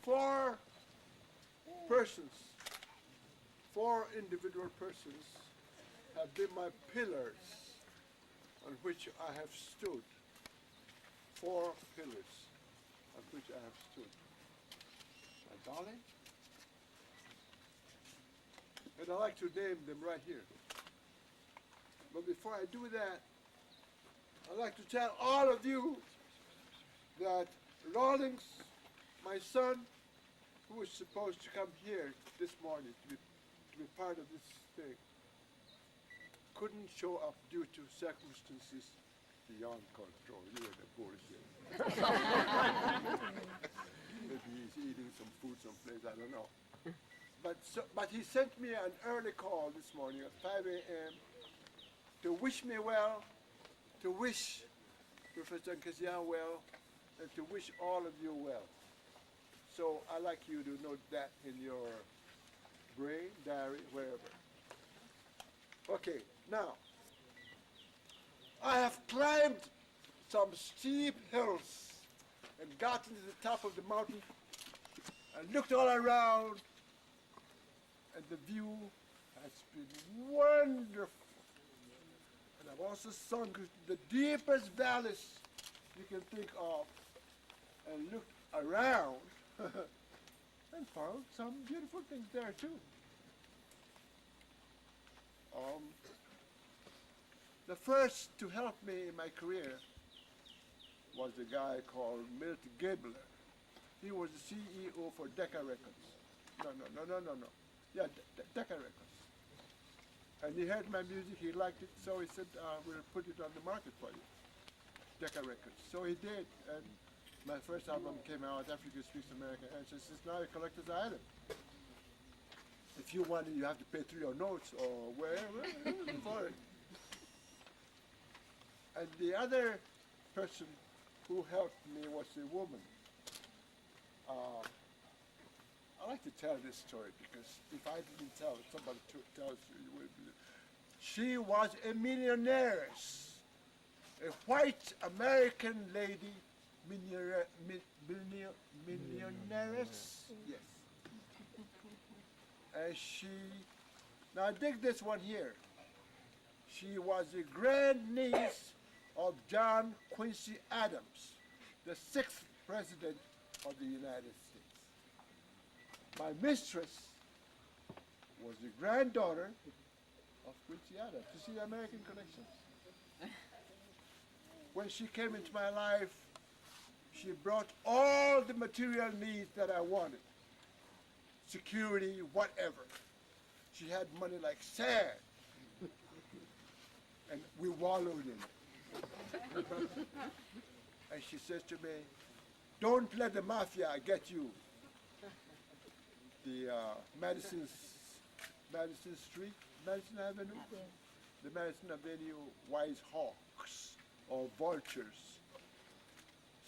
four persons, four individual persons have been my pillars on which I have stood. Four pillars on which I have stood. My darling. And I like to name them right here. But before I do that, I'd like to tell all of you that Rawlings, my son, who was supposed to come here this morning to be part of this thing, couldn't show up due to circumstances beyond control. You are the bullshit. Maybe he's eating some food someplace, I don't know. But he sent me an early call this morning at 5 a.m. to wish me well, to wish Professor Nkezian well, and to wish all of you well. So I'd like you to note that in your brain, diary, wherever. Okay, now, I have climbed some steep hills and gotten to the top of the mountain and looked all around, and the view has been wonderful. And I've also sunk into the deepest valleys you can think of and looked around and found some beautiful things there too. The first to help me in my career was a guy called Milt Gabler. He was the CEO for Decca Records. No. Yeah, Decca Records. And he heard my music, he liked it, so he said, we'll put it on the market for you, Decca Records. So he did, and my first album came out, Africa Speaks American, and so it's now a collector's item. If you want it, you have to pay through your notes or wherever for it. And the other person who helped me was a woman. I like to tell this story because if I didn't tell it, somebody tells you, you will believe. She was a millionaires, a white American lady, millionaires, yes. And now dig this one here. She was the grandniece of John Quincy Adams, the 6th president of the United States. My mistress was the granddaughter of Quincy Adams. You see the American connections? When she came into my life, she brought all the material needs that I wanted. Security, whatever. She had money like sand. And we wallowed in it. And she says to me, don't let the mafia get you. The Madison Avenue, the Madison Avenue wise hawks or vultures.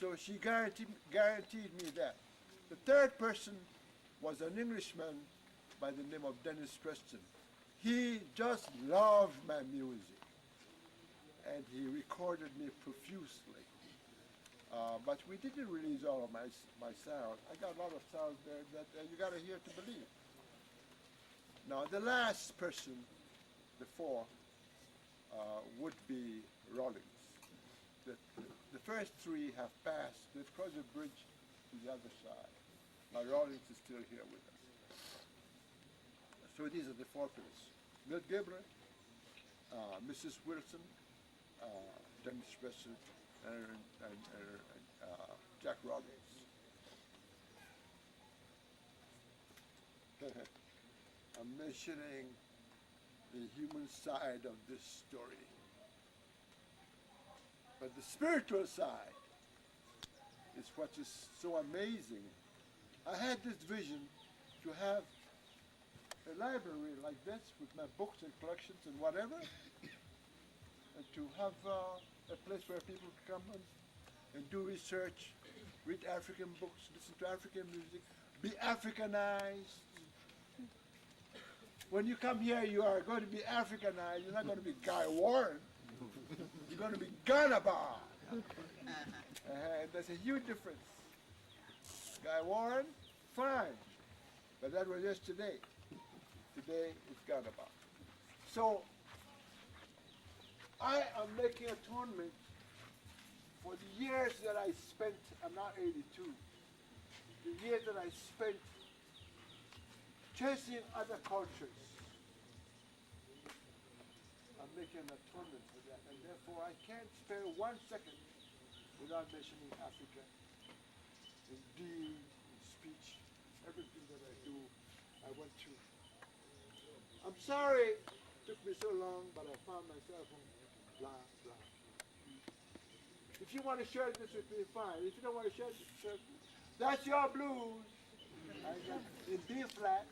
So she guaranteed me that. The third person was an Englishman by the name of Dennis Preston. He just loved my music, and he recorded me profusely. But we didn't release all of my sound. I got a lot of sounds there that you got to hear to believe. Now the last person, the four, would be Rawlings. The first three have passed. They've crossed the bridge to the other side. Now Rawlings is still here with us. So these are the four pillars. Milt Gabler, Mrs. Wilson, Dennis Preston, and Jack Rawlings. I'm mentioning the human side of this story. But the spiritual side is what is so amazing. I had this vision to have a library like this with my books and collections and whatever, and to have a place where people come and do research, read African books, listen to African music, be Africanized. When you come here, you are going to be Africanized. You're not going to be Guy Warren. You're going to be Ghanaba. There's a huge difference. Guy Warren, fine. But that was yesterday. Today is Ghanaba. So I am making atonement for the years that I spent, I'm now 82, the years that I spent chasing other cultures. I'm making an atonement for that, and therefore I can't spare 1 second without mentioning Africa in deed, in speech, everything that I do, I went through. I'm sorry it took me so long, but I found myself on blah, blah. If you want to share this with me, fine. If you don't want to share this, that's your blues. In B flat.